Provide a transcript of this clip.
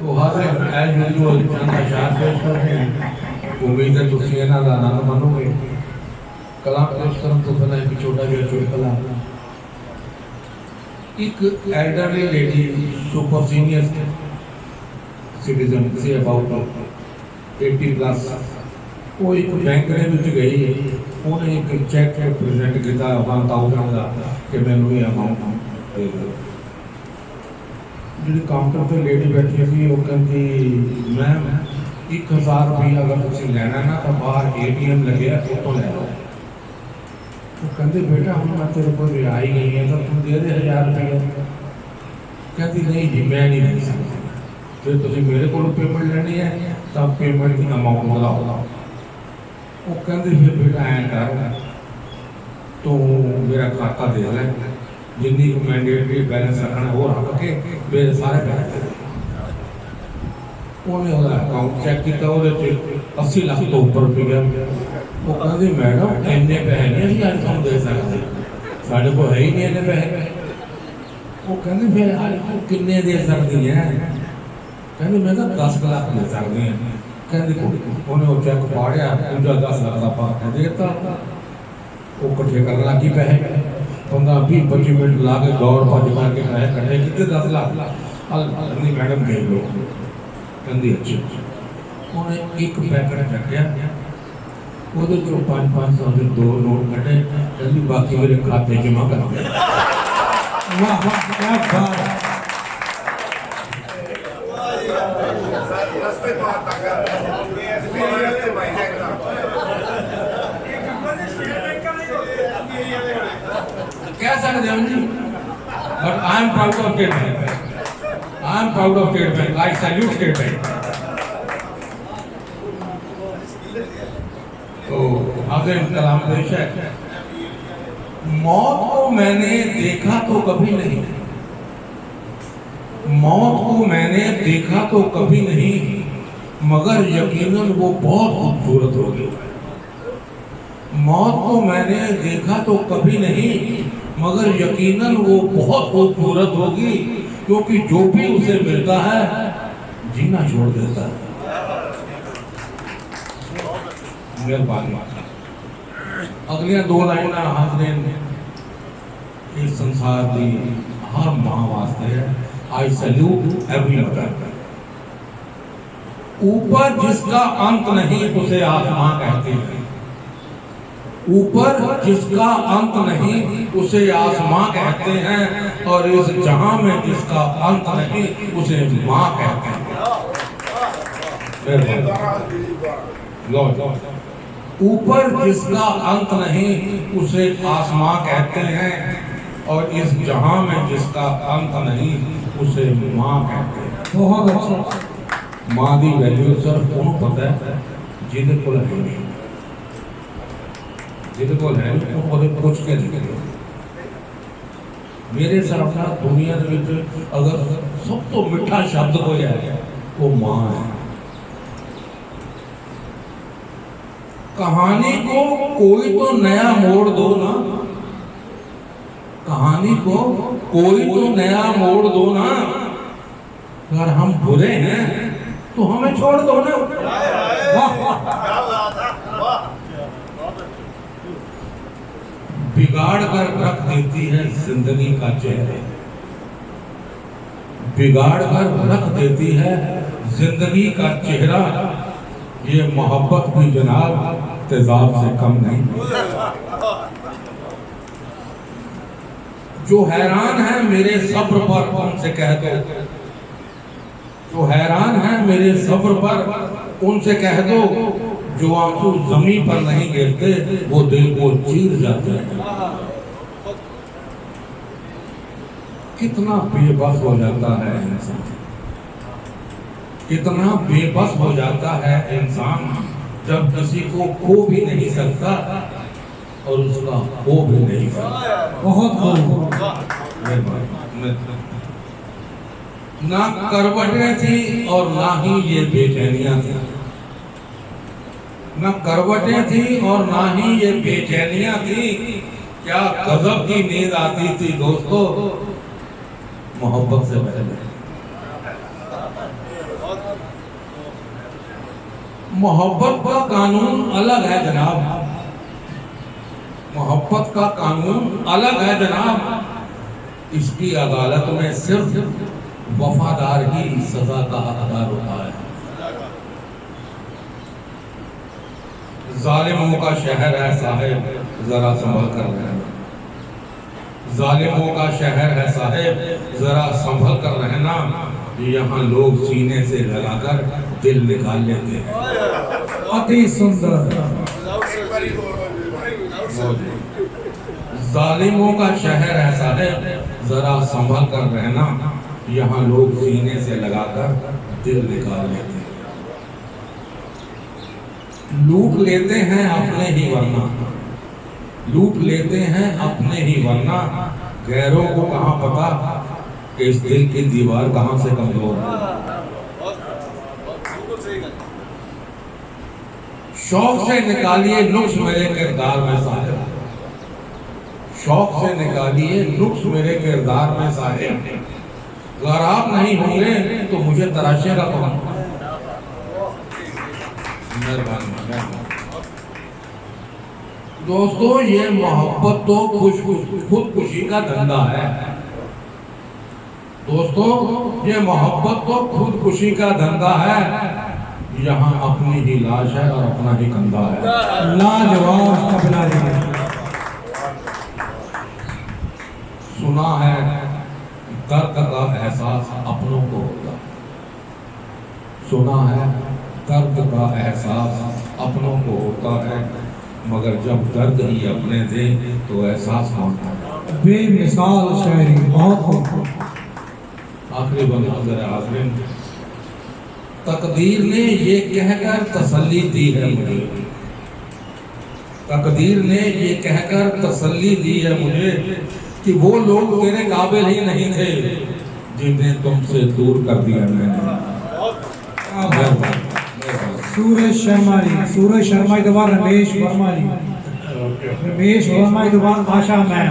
तो हर as usual चंद अशार पेश करते हैं। उम्मीद है तुम इन्हां दा आनंद मानोगे। कलाम पेश करने तो पहले एक छोटा जिहा चुटकुला। एक elderly lady super senior citizen say about 80 plus वो एक बैंक के विच गई। उन्हें एक चैक प्रेजेंट किया 1000 का कि मैनू ये अमाउंट दे दो। जी काउंटर पर लेडी बैठी थी वो कहती मैम 1000 रुपया अगर तुम लेना ना तो बाहर ATM लगे उतो ले लो। वो कहते बेटा हम मैं तेरे को रिहाई गई है तो तुम दे दे 1000 रुपया। कहती नहीं जी मैं नहीं दे सकती। जो तुम मेरे को पेमेंट लेनी है तब पेमेंट की अमाउंट बताओ। वो कहते फिर बेटा ऐ कर तो मेरा खाता दे ले जिन्नी को मैंडेटरी बैलेंस रखना वो रख के मेरे सारे पैसे उन्हें अकाउंट चेक किया वो 80 लाख तो ऊपर पी गया। वो कहते मैडम इन्ने पैसे नहीं अभी तुम दे सकते साढ़े को है ही नहीं इन्ने पैसे। वो कहते फिर किन्ने दे सकती हैं। कहते मैं तो 10 लाख दे सकती हैं। कहते उन्हें वो चेक फाड़िया पूजा 10 लाख का पा देता। वो कट्ठे कर लगी पैसे 15-20-25 मिनट ला के दौड़ भज मार के पैसे कट्ठे कितने 10 लाख नहीं मैडम कह लो। कहती अच्छा उन्हें एक पैकेट रखा वो 500 के 2 नोट कटे कहती बाकी मेरे खाते जमा कर दे। वाह वाह क्या बात। कह सकते हैं जी but I am proud of State Bank. I am proud of State Bank. I salute State Bank. तो आगे कलाम पेश है। मौत को मैंने देखा तो कभी नहीं। मौत को मैंने देखा तो कभी नहीं मगर यकीनन वो बहुत खूबसूरत होगी। मौत को मैंने देखा तो कभी नहीं मगर यकीनन वो बहुत खूबसूरत होगी क्योंकि जो भी उसे मिलता है जीना छोड़ देता है। मेहरबानी। अगलियां 2 लाइन हाज़रीन इस संसार की हर मां वास्ते है। आई सैल्यूट एवरी मदर। ऊपर जिसका अंत नहीं उसे आसमां कहते हैं। ऊपर जिसका अंत नहीं उसे आसमां कहते हैं और इस जहां में जिसका अंत नहीं उसे मां कहते हैं। ऊपर जिसका अंत नहीं उसे आसमां कहते हैं और इस जहां में जिसका अंत नहीं उसे मां कहते हैं। बहुत अच्छा। मां की वैल्यू सिर्फ उन्होंने पता है जिन्हें को है जिन्हें को है वो पूछ के निकले। मेरे हिसाब से दुनिया अगर सब तो मिठा शब्द हो जाए वो मां है। कहानी को कोई तो नया मोड़ दो ना। कहानी को कोई तो नया मोड़ दो ना। अगर हम बुरे हैं तो हमें छोड़ दो ना। बिगाड़ कर रख देती है जिंदगी का चेहरा। बिगाड़ कर रख देती है जिंदगी का चेहरा। ये मोहब्बत भी जनाब तेजाब से कम नहीं। जो हैरान है मेरे सब्र पर उनसे कह दो। जो हैरान है मेरे सब्र पर उनसे कह दो। जो आंसू जमीन पर नहीं गिरते वो दिल को चीर जाते हैं। कितना बेबस हो जाता है इंसान। कितना बेबस हो जाता है इंसान जब किसी को खो भी नहीं सकता और उसका हो भी नहीं सकता। बहुत ना करवटें थी और ना ही ये बेचैनियां थी। ना करवटें थी और ना ही ये बेचैनियां थी। क्या गजब की नींद आती थी दोस्तों मोहब्बत से पहले। मोहब्बत का कानून अलग है जनाब, मोहब्बत का कानून अलग है जनाब। इसकी अदालत में सिर्फ वफादार ही सजा का हकदार होता है। जालिमों का शहर है साहिब, जरा संभल कर रहना। जालिमों का शहर है साहिब, जरा संभल कर रहना। यहाँ लोग सीने से लगाकर दिल निकाल लेते हैं। अति सुंदर। जालिमों का शहर है साहिब, जरा संभल कर रहना। यहाँ लोग सीने से लगाकर दिल निकाल लेते हैं। लूट लेते हैं अपने ही वरना, लूट लेते हैं अपने ही वरना। गैरों को कहाँ पता कि इस दिल की दीवार कहाँ से कमजोर है। शौक से निकालिए नुक्स मेरे किरदार में साहिब, शौक से निकालिए नुक्स मेरे किरदार में साहिब। अगर आप नहीं होंगे तो मुझे तराशेगा कौन। दोस्तों, ये मोहब्बत तो खुदकुशी का धंधा है। दोस्तों, ये मोहब्बत तो खुदकुशी का धंधा है। यहाँ अपनी ही लाश है और अपना ही कंधा है। लाजवाब कबला जी। सुना है दर्द का एहसास अपनों को होता है, सुना है दर्द का एहसास अपनों को होता है। मगर जब दर्द ही अपने दे तो एहसास कौन है। बेमिसाल शायरी, बहुत खूब। आखिरी बंदा जरा आखिरी। तकदीर ने ये कहकर तसल्ली दी है मुझे, तकदीर ने ये कहकर तसल्ली दी है मुझे कि वो लोग तेरे काबिल ही नहीं थे जिन्हें तुमसे दूर कर दिया मैंने। सूरज शर्मा जी, सूरज शर्मा के बाद रमेश वर्मा जी, रमेश वर्मा के बाद आशा मैम।